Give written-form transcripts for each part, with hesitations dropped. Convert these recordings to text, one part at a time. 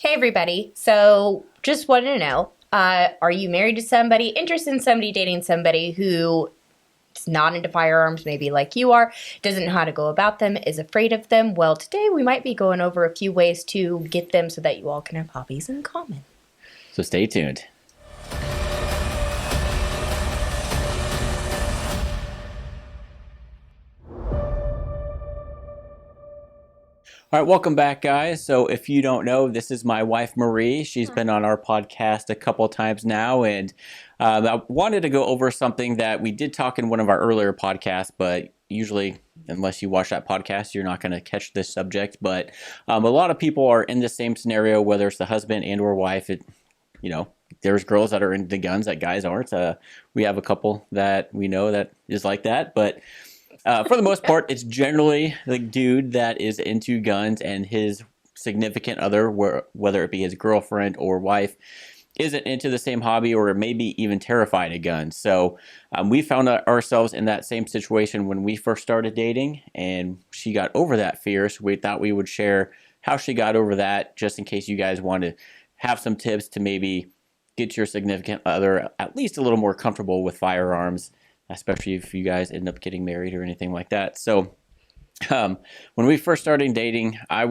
Hey, everybody. So, just wanted to know, are you married to somebody, interested in somebody, dating somebody who is not into firearms, maybe like you are, doesn't know how to go about them, is afraid of them? Well, today we might be going over a few ways to get them so that you all can have hobbies in common. So stay tuned. All right, welcome back, guys. So if you don't know, this is my wife, Marie. She's been on our podcast a couple of times now, and I wanted to go over something that we did talk in one of our earlier podcasts, but usually, unless you watch that podcast, you're not going to catch this subject. But a lot of people are in the same scenario, whether it's the husband and or wife. There's girls that are into guns that guys aren't. We have a couple that we know that is like that, but for the most part, it's generally the dude that is into guns, and his significant other, whether it be his girlfriend or wife, isn't into the same hobby or maybe even terrified of guns. So we found ourselves in that same situation when we first started dating, and she got over that fear. So we thought we would share how she got over that, just in case you guys want to have some tips to maybe get your significant other at least a little more comfortable with firearms, especially if you guys end up getting married or anything like that. So when we first started dating, I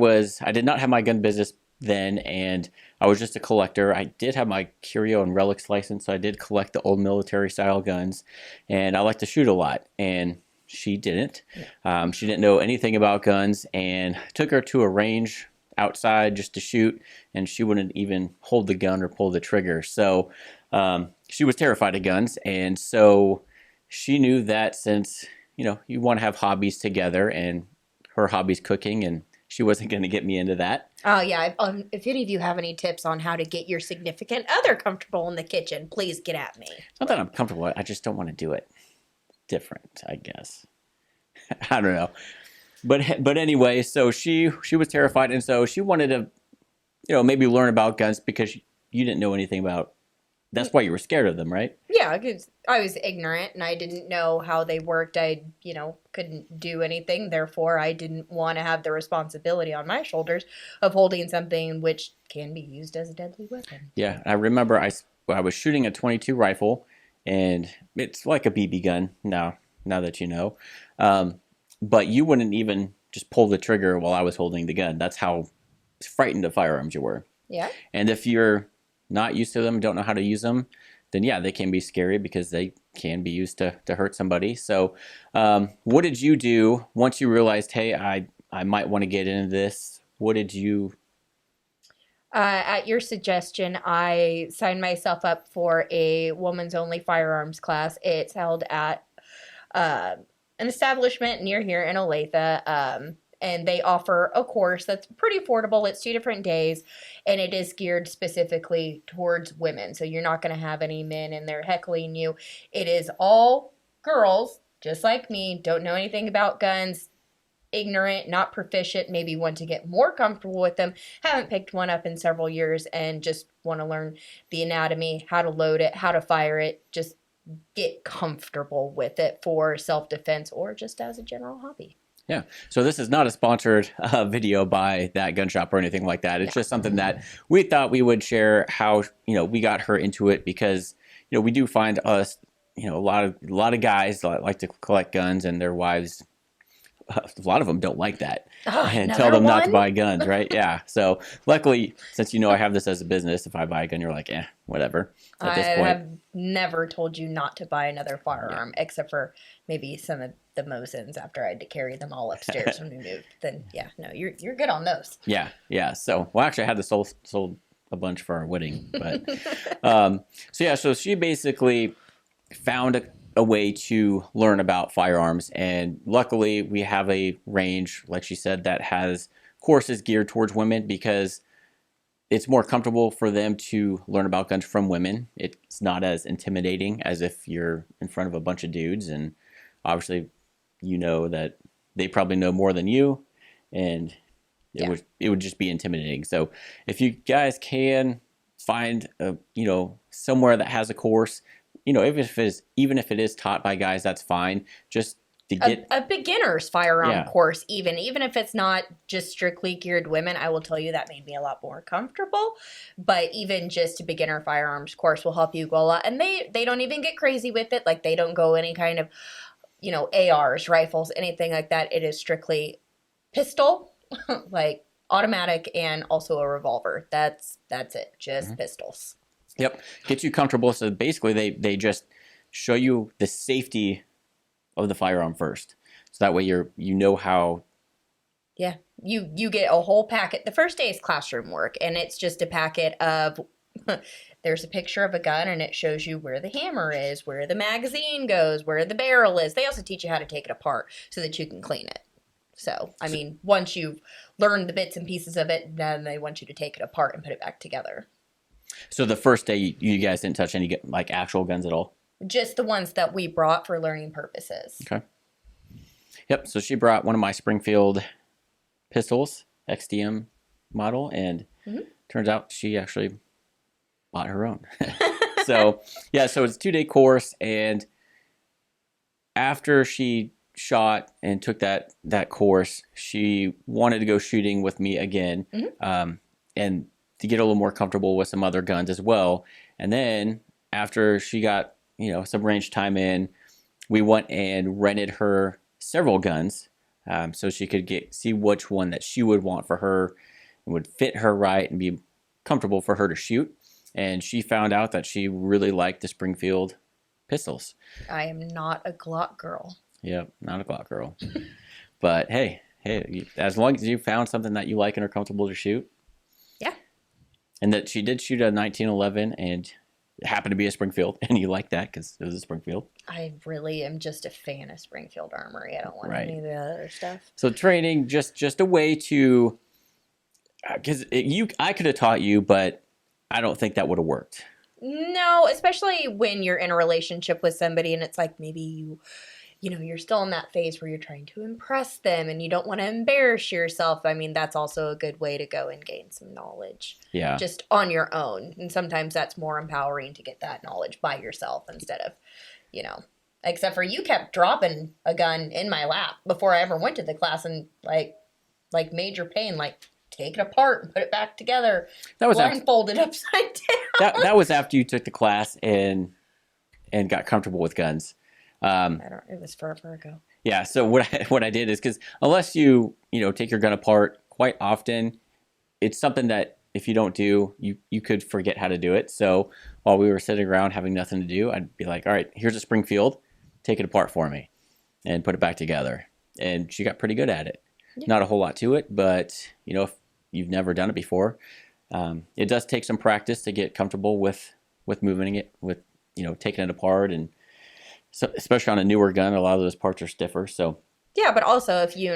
did not have my gun business then, and I was just a collector. I did have my curio and relics license, so I did collect the old military style guns, and I like to shoot a lot, and she didn't. She didn't know anything about guns, and took her to a range outside just to shoot, and she wouldn't even hold the gun or pull the trigger. So she was terrified of guns, and so she knew that since, you want to have hobbies together, and her hobby's cooking, and she wasn't going to get me into that. Oh, yeah. If any of you have any tips on how to get your significant other comfortable in the kitchen, please get at me. Not that I'm comfortable, I just don't want to do it different, I guess. I don't know. But anyway, so she was terrified, and so she wanted to, maybe learn about guns because you didn't know anything about. That's why you were scared of them, right? Yeah, because I was ignorant and I didn't know how they worked. I, couldn't do anything. Therefore, I didn't want to have the responsibility on my shoulders of holding something which can be used as a deadly weapon. Yeah, I remember I was shooting a .22 rifle, and it's like a BB gun now that you know. But you wouldn't even just pull the trigger while I was holding the gun. That's how frightened of firearms you were. Yeah. And if you're not used to them, don't know how to use them, then yeah, they can be scary because they can be used to hurt somebody. So what did you do once you realized, hey, I might want to get into this? What did you... At your suggestion, I signed myself up for a woman's only firearms class. It's held at an establishment near here in Olathe. And they offer a course that's pretty affordable. It's 2 different days, and it is geared specifically towards women. So you're not going to have any men in there heckling you. It is all girls, just like me, don't know anything about guns, ignorant, not proficient, maybe want to get more comfortable with them, haven't picked one up in several years, and just want to learn the anatomy, how to load it, how to fire it, just get comfortable with it for self-defense or just as a general hobby. Yeah. So this is not a sponsored video by that gun shop or anything like that. It's just something that we thought we would share how, we got her into it because, we do find us, a lot of guys that like to collect guns, and their wives, a lot of them don't like that and tell them not to buy guns, right? Yeah. So luckily, since I have this as a business, if I buy a gun, you're like, whatever. At this point, I have never told you not to buy another firearm, except for maybe some of the Mosins after I had to carry them all upstairs when we moved. Then, you're good on those. Yeah. So, well, actually, I had this sold a bunch for our wedding, but so she basically found a way to learn about firearms, and luckily we have a range, like she said, that has courses geared towards women because it's more comfortable for them to learn about guns from women. It's not as intimidating as if you're in front of a bunch of dudes, and obviously that they probably know more than you, and it would just be intimidating. So if you guys can find somewhere that has a course, even if it is taught by guys, that's fine. Just to get a beginner's firearm yeah. course, even if it's not just strictly geared women, I will tell you that made me a lot more comfortable. But even just a beginner firearms course will help you go a lot. And they don't even get crazy with it. Like, they don't go any kind of, ARs, rifles, anything like that. It is strictly pistol, like automatic, and also a revolver. That's it. Just pistols. Yep. Get you comfortable. So basically they just show you the safety of the firearm first. So that way you know how. Yeah. You get a whole packet. The first day is classroom work, and it's just a packet of there's a picture of a gun, and it shows you where the hammer is, where the magazine goes, where the barrel is. They also teach you how to take it apart so that you can clean it. So, I mean, once you've learned the bits and pieces of it, then they want you to take it apart and put it back together. So the first day you guys didn't touch any like actual guns at all? Just the ones that we brought for learning purposes. Okay. Yep. So she brought one of my Springfield pistols, XDM model, and turns out she actually bought her own. So yeah, so it's a 2-day course, and after she shot and took that course, she wanted to go shooting with me again, and to get a little more comfortable with some other guns as well. And then after she got some range time in, we went and rented her several guns, so she could see which one that she would want for her and would fit her right and be comfortable for her to shoot. And she found out that she really liked the Springfield pistols. I am not a Glock girl. Yep, not a Glock girl. But hey, as long as you found something that you like and are comfortable to shoot. Yeah. And that she did shoot a 1911, and it happened to be a Springfield, and you like that because it was a Springfield. I really am just a fan of Springfield Armory. I don't want any of the other stuff. So training, just a way to, because I could have taught you, but I don't think that would have worked. No, especially when you're in a relationship with somebody and it's like maybe you're still in that phase where you're trying to impress them and you don't want to embarrass yourself. I mean, that's also a good way to go and gain some knowledge. Yeah. Just on your own. And sometimes that's more empowering to get that knowledge by yourself instead of, except for you kept dropping a gun in my lap before I ever went to the class, and like major pain, like take it apart and put it back together. That was blindfolded upside down. That was after you took the class and got comfortable with guns. It was forever ago. Yeah. So what I did is, because unless you take your gun apart quite often, it's something that if you don't do, you could forget how to do it. So while we were sitting around having nothing to do, I'd be like, all right, here's a Springfield, take it apart for me and put it back together. And she got pretty good at it. Yeah. Not a whole lot to it, but if you've never done it before, it does take some practice to get comfortable with moving it, with taking it apart. And so, especially on a newer gun, a lot of those parts are stiffer. So yeah, but also if you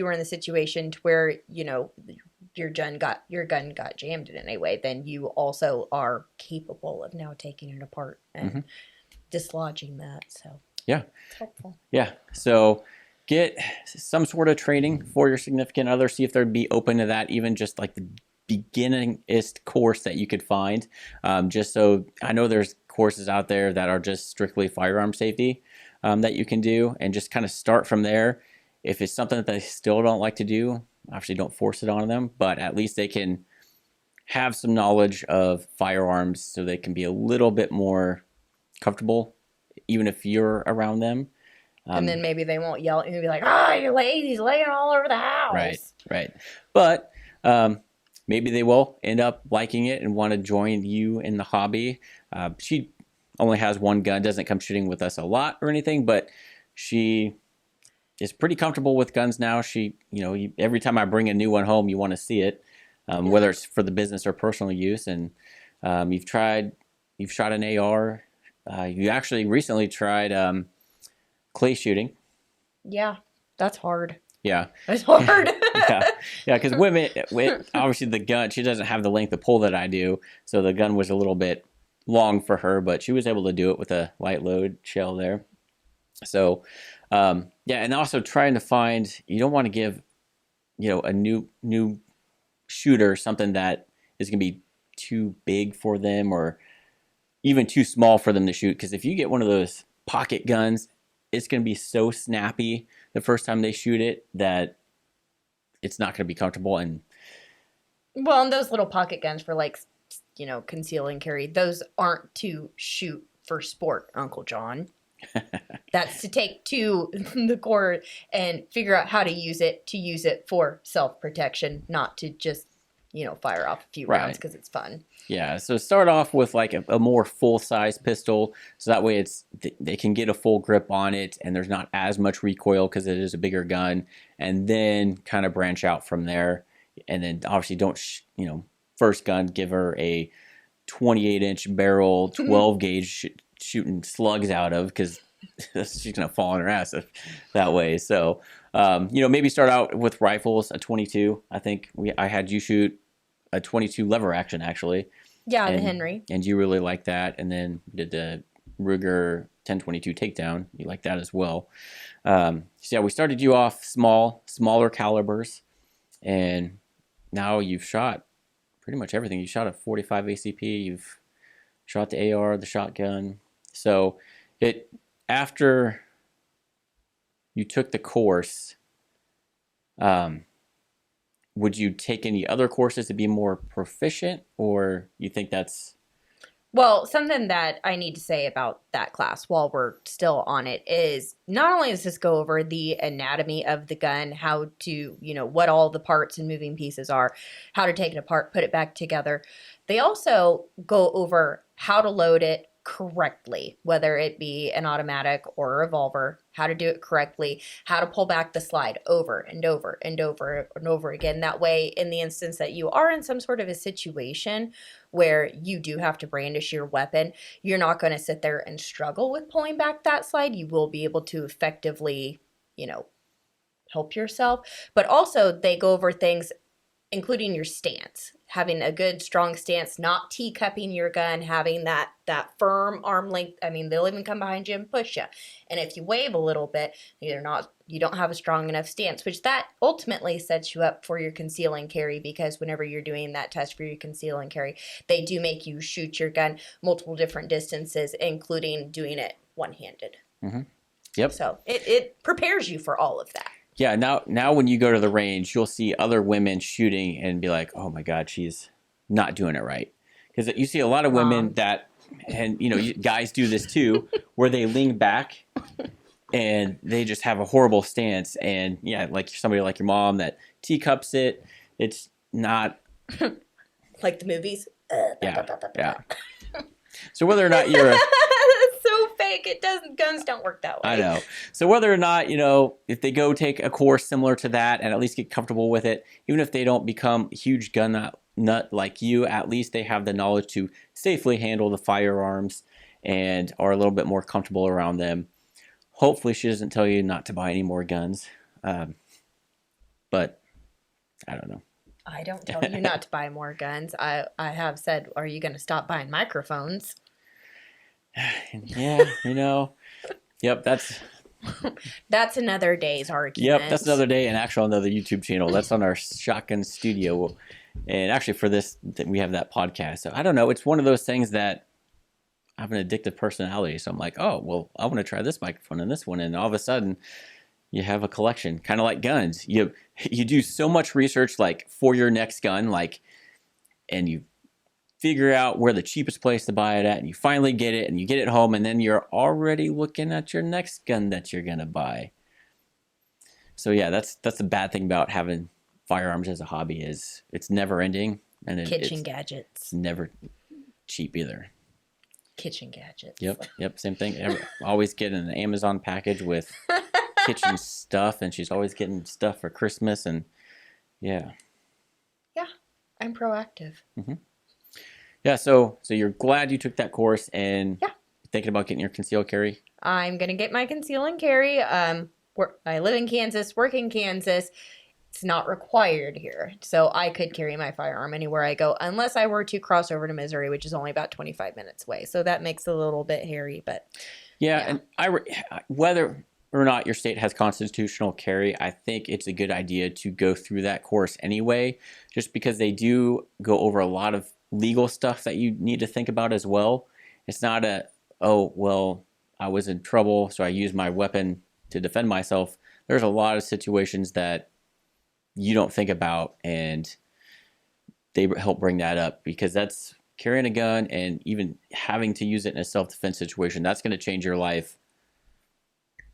were in the situation to where your gun got jammed in any way, then you also are capable of now taking it apart and dislodging that. So yeah, it's helpful. Yeah, so get some sort of training for your significant other. See if they'd be open to that, even just like the beginningest course that you could find. Just so I know there's courses out there that are just strictly firearm safety that you can do, and just kind of start from there. If it's something that they still don't like to do, obviously don't force it on them, but at least they can have some knowledge of firearms so they can be a little bit more comfortable, even if you're around them. And then maybe they won't yell at you and be like, your lady's laying all over the house. Right. But maybe they will end up liking it and want to join you in the hobby. She only has one gun, doesn't come shooting with us a lot or anything, but she is pretty comfortable with guns now. She, every time I bring a new one home, you want to see it, whether it's for the business or personal use. And you've shot an AR. You actually recently tried clay shooting. Yeah, that's hard. Yeah. That's hard. Yeah, because women, obviously the gun, she doesn't have the length of pull that I do, so the gun was a little bit long for her, but she was able to do it with a light load shell there. So, and also trying to find, you don't want to give, a new shooter something that is going to be too big for them or even too small for them to shoot, because if you get one of those pocket guns, it's going to be so snappy the first time they shoot it that it's not going to be comfortable. And Well, and those little pocket guns for like, conceal and carry, those aren't to shoot for sport, Uncle John. That's to take to the court and figure out how to use it for self-protection, not to just, fire off a few rounds because it's fun. Yeah, so start off with like a more full-size pistol, so that way they can get a full grip on it and there's not as much recoil because it is a bigger gun, and then kind of branch out from there. And then obviously don't, first gun, give her a 28-inch barrel, 12 gauge shooting slugs out of, because she's going to fall on her ass that way. So, maybe start out with rifles, a 22. I think I had you shoot a 22 lever action, actually. Yeah, the Henry. And you really like that. And then did the Ruger 1022 takedown. You like that as well. So yeah, we started you off smaller calibers, and now you've shot pretty much everything. You shot a 45 ACP. You've shot the AR, the shotgun. So after you took the course, would you take any other courses to be more proficient, or you think that's... Well, something that I need to say about that class while we're still on it is not only does this go over the anatomy of the gun, how to, what all the parts and moving pieces are, how to take it apart, put it back together. They also go over how to load it correctly, whether it be an automatic or a revolver, how to do it correctly, how to pull back the slide over and over and over and over again. That way, in the instance that you are in some sort of a situation where you do have to brandish your weapon, you're not going to sit there and struggle with pulling back that slide. You will be able to effectively, help yourself. But also, they go over things including your stance, having a good strong stance, not teacupping your gun, having that firm arm length. I mean, they'll even come behind you and push you. And if you wave a little bit, you don't have a strong enough stance, which that ultimately sets you up for your conceal and carry, because whenever you're doing that test for your conceal and carry, they do make you shoot your gun multiple different distances, including doing it one-handed. Mm-hmm. Yep. So it prepares you for all of that. Yeah, now when you go to the range, you'll see other women shooting and be like, oh my God, she's not doing it right. Because you see a lot of women that, and guys do this too, where they lean back and they just have a horrible stance. And yeah, like somebody like your mom that teacups it, it's not... Like the movies? Yeah. So whether or not you're... So fake. Guns don't work that way. I know. So whether or not, if they go take a course similar to that and at least get comfortable with it, even if they don't become a huge gun nut like you, at least they have the knowledge to safely handle the firearms and are a little bit more comfortable around them. Hopefully she doesn't tell you not to buy any more guns. But I don't know. I don't tell you not to buy more guns. I have said, are you going to stop buying microphones? Yeah, Yep, that's another day's argument. Yep, that's another day, and actually another YouTube channel. That's on our Shotgun Studio. And actually for this, we have that podcast. So I don't know. It's one of those things that I have an addictive personality. So I'm like, oh, well, I want to try this microphone and this one. And all of a sudden, you have a collection, kind of like guns. You do so much research, like for your next gun, and you figure out where the cheapest place to buy it at, and you finally get it, and you get it home, and then you're already looking at your next gun that you're gonna buy. So yeah, that's the bad thing about having firearms as a hobby, is it's never ending, and kitchen gadgets. It's never cheap either. Kitchen gadgets. Yep, same thing. Always getting an Amazon package with kitchen stuff, and she's always getting stuff for Christmas, and yeah. Yeah, I'm proactive. Mm-hmm. Yeah, so you're glad you took that course, and thinking about getting your concealed carry? I'm going to get my conceal and carry. I live in Kansas, work in Kansas. It's not required here. So I could carry my firearm anywhere I go, unless I were to cross over to Missouri, which is only about 25 minutes away. So that makes it a little bit hairy, but... Yeah, and whether or not your state has constitutional carry, I think it's a good idea to go through that course anyway, just because they do go over a lot of legal stuff that you need to think about as well. It's not I was in trouble, so I used my weapon to defend myself. There's a lot of situations that you don't think about, and they help bring that up, because that's carrying a gun and even having to use it in a self-defense situation. That's going to change your life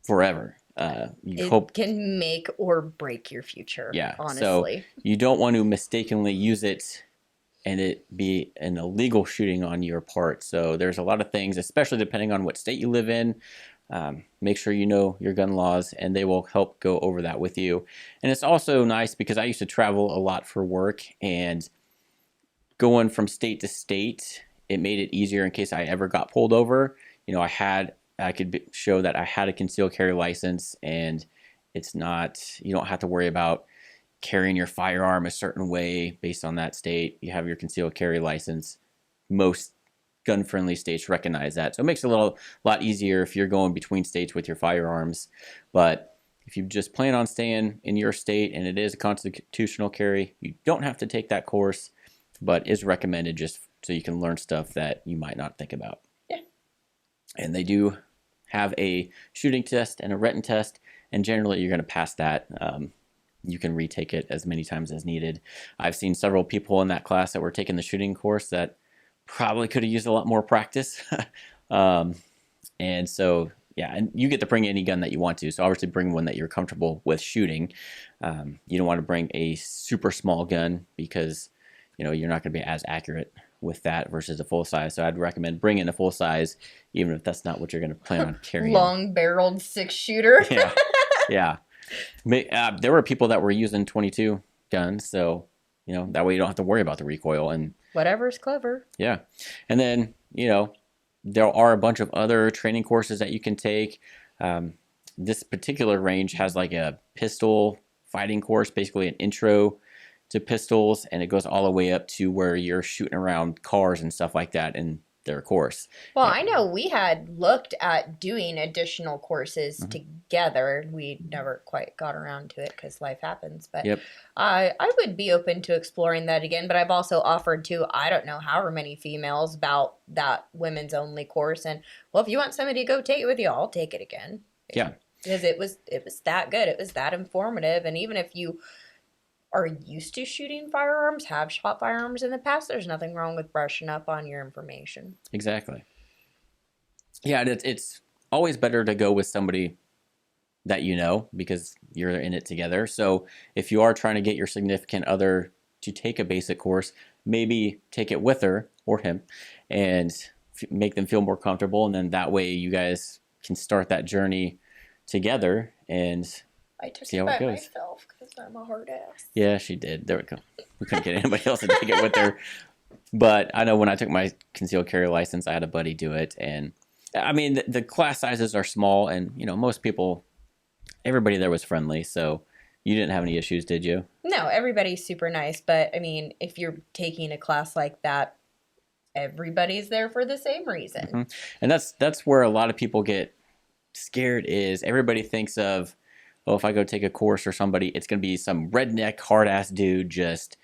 forever. You It hope, can make or break your future, yeah. So honestly. you don't want to mistakenly use it and it be an illegal shooting on your part. So there's a lot of things, especially depending on what state you live in. Make sure you know your gun laws, and they will help go over that with you. And it's also nice because I used to travel a lot for work, and going from state to state, it made it easier in case I ever got pulled over. You know, I could show that I had a concealed carry license, and it's not, you don't have to worry about carrying your firearm a certain way based on that state. You have your concealed carry license. Most gun-friendly states recognize that, so it makes it a lot easier if you're going between states with your firearms. But if you just plan on staying in your state and it is a constitutional carry, you don't have to take that course, but is recommended just so you can learn stuff that you might not think about. Yeah. And they do have a shooting test and a written test, and generally you're going to pass that. You can retake it as many times as needed. I've seen several people in that class that were taking the shooting course that probably could have used a lot more practice. And so, yeah, and you get to bring any gun that you want to. So obviously bring one that you're comfortable with shooting. You don't want to bring a super small gun because, you know, you're not going to be as accurate with that versus a full size. So I'd recommend bringing a full size, even if that's not what you're going to plan on carrying. Long-barreled 6-shooter. Yeah, yeah. There were people that were using 22 guns, so, you know, that way you don't have to worry about the recoil. And whatever's clever. yeah. And then, you know, there are a bunch of other training courses that you can take. This particular range has like a pistol fighting course, basically an intro to pistols, and it goes all the way up to where you're shooting around cars and stuff like that in their course. Well, I know we had looked at doing additional courses together. We never quite got around to it because life happens. But Yep. I would be open to exploring that again. But I've also offered to, I don't know, however many females about that women's only course. And, well, if you want somebody to go take it with you, I'll take it again. Yeah. Because it was that good. It was that informative. And even if you are used to shooting firearms, have shot firearms in the past, there's nothing wrong with brushing up on your information. Exactly. Yeah, it's always better to go with somebody that you know, because you're in it together. So if you are trying to get your significant other to take a basic course, maybe take it with her or him and make them feel more comfortable. And then that way you guys can start that journey together and I took see it how by it goes. myself because I'm a hard ass. Yeah, she did. There we go. We couldn't get anybody else to take it with her. But I know when I took my concealed carry license, I had a buddy do it. And I mean, the class sizes are small, and, you know, most people, everybody there was friendly. So you didn't have any issues, did you? No, everybody's super nice. But I mean, if you're taking a class like that, everybody's there for the same reason. Mm-hmm. And that's where a lot of people get scared, is everybody thinks of, oh, if I go take a course or somebody, it's going to be some redneck, hard-ass dude just,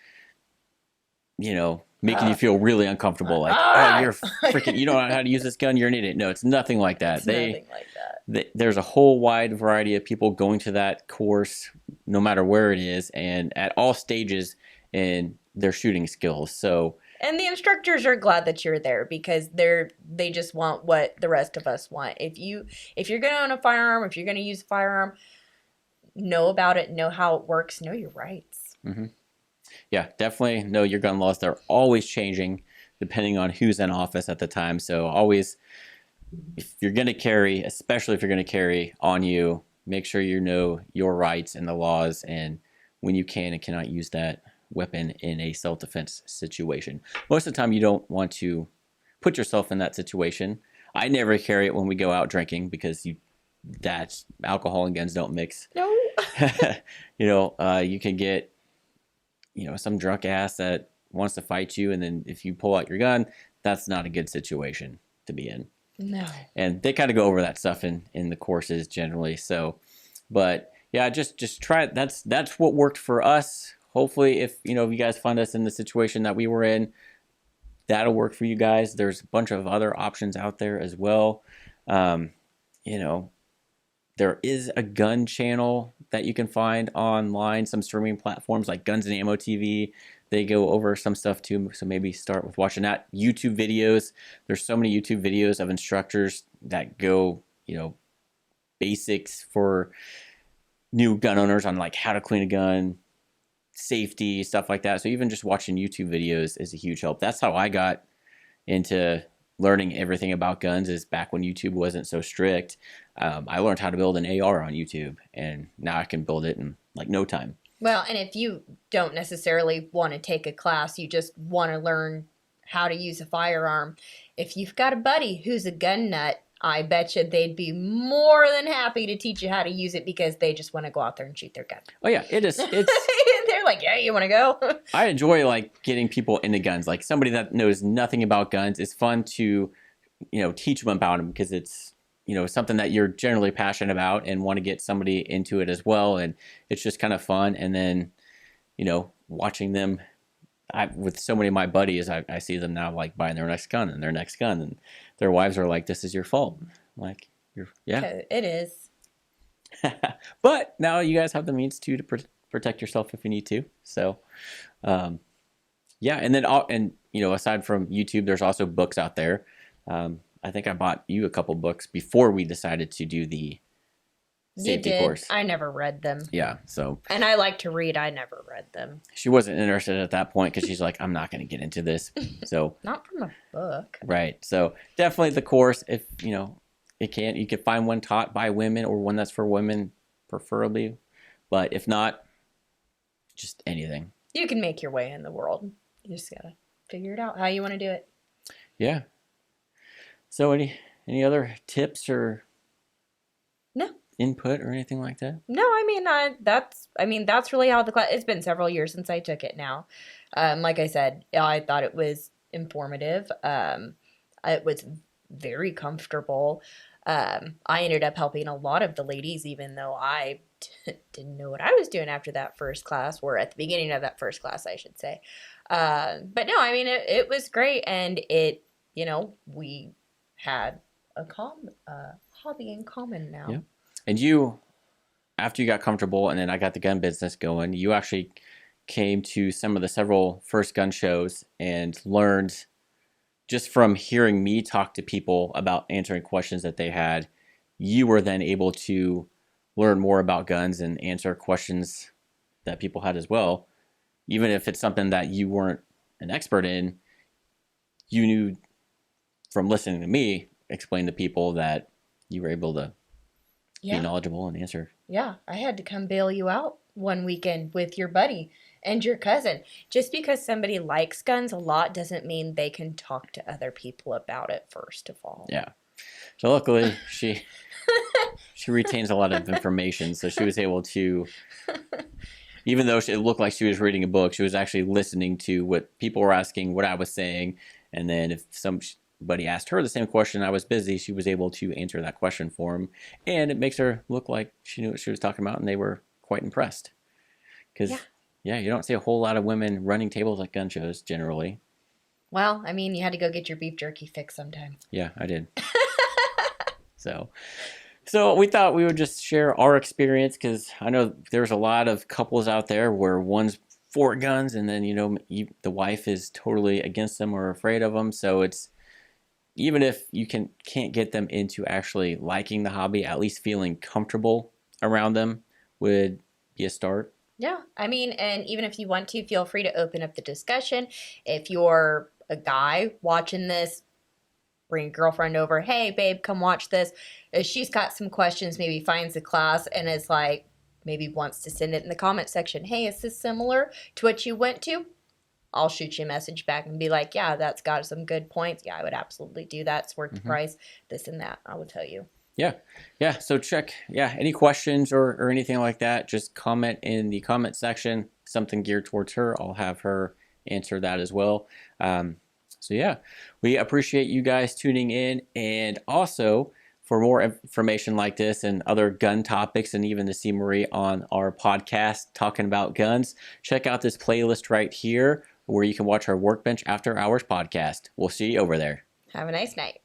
you know, making you feel really uncomfortable. Like, oh, you're freaking, you don't know how to use this gun, you're an idiot. No, it's nothing like that. It's nothing like that. There's a whole wide variety of people going to that course, no matter where it is, and at all stages in their shooting skills. So, and the instructors are glad that you're there because they just want what the rest of us want. If you're going to own a firearm, if you're going to use a firearm, know about it, know how it works, know your rights. Mm-hmm. Yeah, definitely know your gun laws. They're always changing depending on who's in office at the time. So always, if you're going to carry, especially if you're going to carry on you, make sure you know your rights and the laws and when you can and cannot use that weapon in a self-defense situation. Most of the time you don't want to put yourself in that situation. I never carry it when we go out drinking because that's alcohol and guns don't mix. No. You know, you can get, you know, some drunk ass that wants to fight you, and then if you pull out your gun, that's not a good situation to be in. No. And they kind of go over that stuff in the courses generally. So, but yeah, just try it. That's what worked for us. Hopefully, if you guys find us in the situation that we were in, that'll work for you guys. There's a bunch of other options out there as well. you know, there is a gun channel that you can find online, some streaming platforms like Guns and Ammo TV. They go over some stuff too, so maybe start with watching that. YouTube videos. There's so many YouTube videos of instructors that go, basics for new gun owners on like how to clean a gun, safety, stuff like that. So even just watching YouTube videos is a huge help. That's how I got into learning everything about guns, is back when YouTube wasn't so strict. I learned how to build an AR on YouTube, and now I can build it in like no time. Well, and if you don't necessarily want to take a class, you just want to learn how to use a firearm, if you've got a buddy who's a gun nut, I bet you they'd be more than happy to teach you how to use it, because they just want to go out there and shoot their gun. Oh yeah, it is. It's they're like, yeah, you want to go? I enjoy like getting people into guns. Like somebody that knows nothing about guns, it's fun to, teach them about them, because it's, something that you're generally passionate about and want to get somebody into it as well. And it's just kind of fun. And then, watching them, with so many of my buddies, I see them now like buying their next gun, and their wives are like, "This is your fault." I'm like, yeah, it is. But now you guys have the means to protect yourself if you need to. So, yeah. And then, aside from YouTube, there's also books out there. I think I bought you a couple books before we decided to do the safety course. I never read them. Yeah. So. And I like to read. I never read them. She wasn't interested at that point, because she's like, I'm not going to get into this. So. Not from a book. Right. So definitely the course, if, you can find one taught by women, or one that's for women preferably. But if not, just anything. You can make your way in the world. You just got to figure it out how you want to do it. Yeah. So any other tips or no input or anything like that? No, that's really how the class. It's been several years since I took it now. Like I said, I thought it was informative. It was very comfortable. I ended up helping a lot of the ladies, even though I didn't know what I was doing after that first class, or at the beginning of that first class, I should say. But no, it was great, and we had a hobby in common now. Yeah. And you, after you got comfortable and then I got the gun business going, you actually came to some of the several first gun shows and learned, just from hearing me talk to people about answering questions that they had, you were then able to learn more about guns and answer questions that people had as well. Even if it's something that you weren't an expert in, you knew from listening to me explain to people that you were able to be knowledgeable and answer. Yeah, I had to come bail you out one weekend with your buddy and your cousin. Just because somebody likes guns a lot doesn't mean they can talk to other people about it, first of all. Yeah. So luckily, she retains a lot of information, so she was able to, even though it looked like she was reading a book, she was actually listening to what people were asking, what I was saying, and then if somebody asked her the same question, I was busy, she was able to answer that question for him, and it makes her look like she knew what she was talking about, and they were quite impressed. Because, you don't see a whole lot of women running tables at gun shows, generally. Well, you had to go get your beef jerky fixed sometime. Yeah, I did. So we thought we would just share our experience, because I know there's a lot of couples out there where one's for guns, and then, the wife is totally against them or afraid of them. So it's, even if you can't get them into actually liking the hobby, at least feeling comfortable around them would be a start. Yeah, and even if you want to, feel free to open up the discussion. If you're a guy watching this, bring a girlfriend over. Hey, babe, come watch this. If she's got some questions, maybe finds a class and is like, maybe wants to send it in the comment section. Hey, is this similar to what you went to? I'll shoot you a message back and be like, yeah, that's got some good points. Yeah, I would absolutely do that. It's worth the price, this and that. I will tell you. Yeah. So check. Yeah. Any questions or anything like that, just comment in the comment section, something geared towards her. I'll have her answer that as well. So yeah, we appreciate you guys tuning in. And also, for more information like this and other gun topics, and even to see Marie on our podcast talking about guns, check out this playlist right here, where you can watch our Workbench After Hours podcast. We'll see you over there. Have a nice night.